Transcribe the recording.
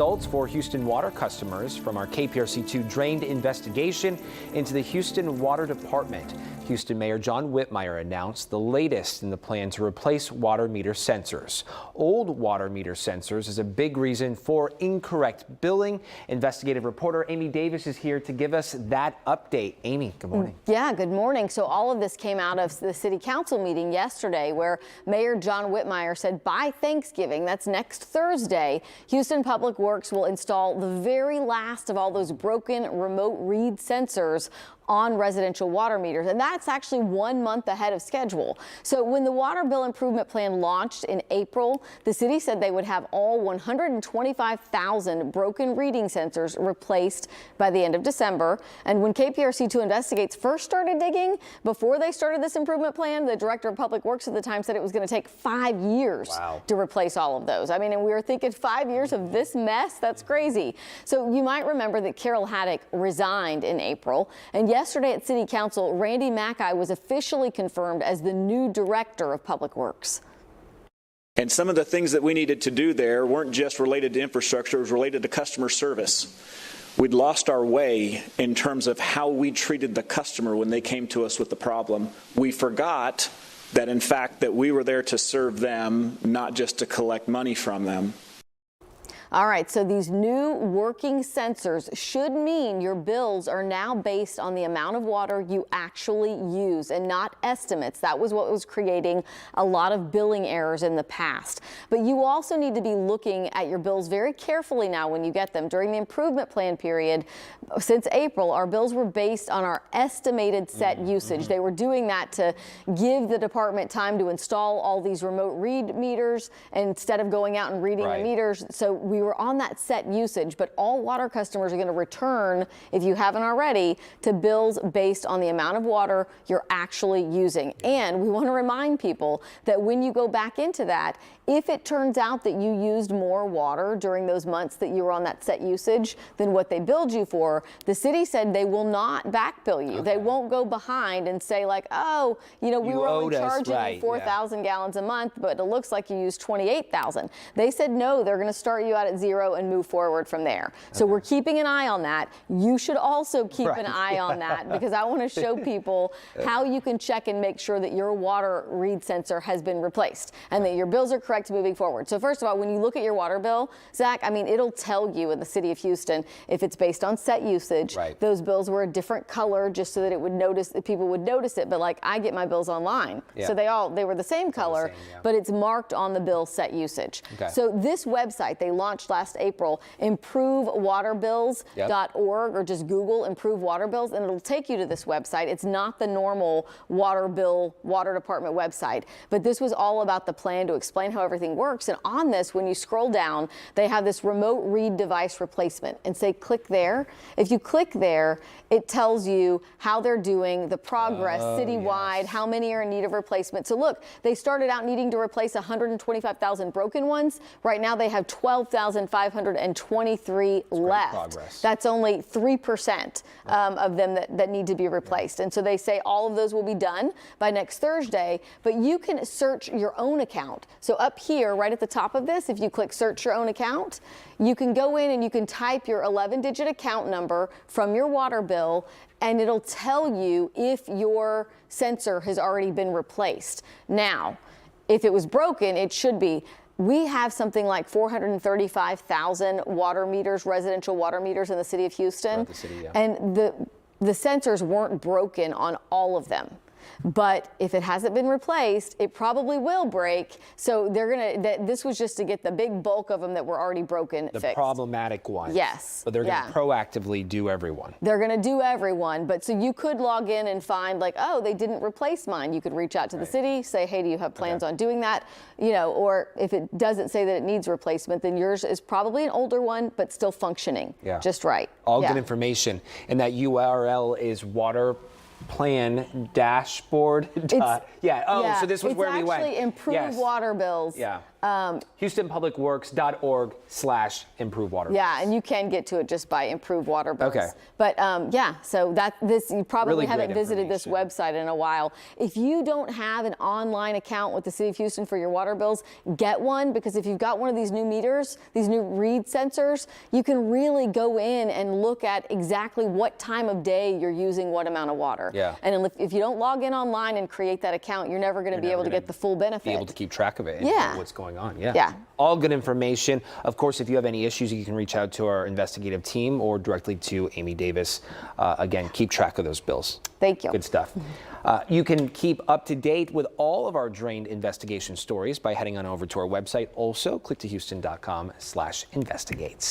Results for Houston water customers from our KPRC2 drained investigation into the Houston Water Department. Houston Mayor John Whitmire announced the latest in the plan to replace water meter sensors. Old water meter sensors is a big reason for incorrect billing. Investigative reporter Amy Davis is here to give us that update. Amy, good morning. Yeah, good morning. So all of this came out of the city council meeting yesterday where Mayor John Whitmire said by Thanksgiving, that's next Thursday, Houston Public Works will install the very last of all those broken remote read sensors on residential water meters, and that's actually 1 month ahead of schedule. So when the water bill improvement plan launched in April, the city said they would have all 125,000 broken reading sensors replaced by the end of December. And when KPRC2 Investigates first started digging, before they started this improvement plan, the director of public works at the time said it was going to take 5 years to replace all of those. I mean, and we were thinking 5 years of this mess? That's crazy. So you might remember that Carol Haddock resigned in April, and yesterday at City Council, Randy Macchi was officially confirmed as the new director of Public Works. And some of the things that we needed to do there weren't just related to infrastructure, it was related to customer service. We'd lost our way in terms of how we treated the customer when they came to us with the problem. We forgot that, in fact, that we were there to serve them, not just to collect money from them. All right, so these new working sensors should mean your bills are now based on the amount of water you actually use and not estimates. That was what was creating a lot of billing errors in the past. But you also need to be looking at your bills very carefully now when you get them. During the improvement plan period, since April, our bills were based on our estimated set usage. They were doing that to give the department time to install all these remote read meters instead of going out and reading the meters. So we were on that set usage, but all water customers are going to return, if you haven't already, to bills based on the amount of water you're actually using. And we want to remind people that when you go back into that, if it turns out that you used more water during those months that you were on that set usage than what they billed you for, the city said they will not back bill you. They won't go behind and say like, oh, you know, we were only charging you 4,000 gallons a month, but it looks like you used 28,000. They said no, they're going to start you out at zero and move forward from there. So we're keeping an eye on that. You should also keep an eye on that, because I want to show people how you can check and make sure that your water read sensor has been replaced and that your bills are correct moving forward. So first of all, when you look at your water bill, Zach, I mean, it'll tell you in the city of Houston if it's based on set usage. Those bills were a different color just so that it would notice, people would notice it. But like I get my bills online, so they were the same color, but it's marked on the bill set usage. So this website they launched last April, improvewaterbills.org, or just Google improve water bills, and it'll take you to this website. It's not the normal water department website, but this was all about the plan to explain how everything works. And on this, when you scroll down, they have this remote read device replacement and say click there. If you click there, it tells you how they're doing, the progress citywide, how many are in need of replacement. So look, they started out needing to replace 125,000 broken ones. Right now they have 12,523 left. That's only 3% of them that need to be replaced. And so they say all of those will be done by next Thursday, but you can search your own account. So up here, right at the top of this, if you click search your own account, you can go in and you can type your 11-digit account number from your water bill, and it'll tell you if your sensor has already been replaced. Now, if it was broken, it should be. We have something like 435,000 water meters, residential water meters in the city of Houston. And the sensors weren't broken on all of them. But if it hasn't been replaced, it probably will break. So this was just to get the big bulk of them that were already broken fixed. The problematic ones. Yes. But they're going to proactively do everyone. They're going to do everyone. But so you could log in and find like, oh, they didn't replace mine. You could reach out to the city, say, hey, do you have plans on doing that? You know, or if it doesn't say that it needs replacement, then yours is probably an older one, but still functioning just right. All good information. And that URL is waterplan dashboard. So this was where we went. It's actually improvewaterbills.org. HoustonPublicWorks.org/improve water. Yeah, and you can get to it just by improve water bills. Okay. But yeah, so you probably Really haven't great visited this information. website in a while. If you don't have an online account with the City of Houston for your water bills, get one, because if you've got one of these new meters, these new read sensors, you can really go in and look at exactly what time of day you're using what amount of water. Yeah. And if you don't log in online and create that account, you're never going to be able to get the full benefit. Be able to keep track of it and Yeah. know what's going on. Yeah. Yeah. All good information. Of course, if you have any issues, you can reach out to our investigative team or directly to Amy Davis. Again, keep track of those bills. Thank you. Good stuff. You can keep up to date with all of our drained investigation stories by heading on over to our website. Also, click to Houston.com/investigates.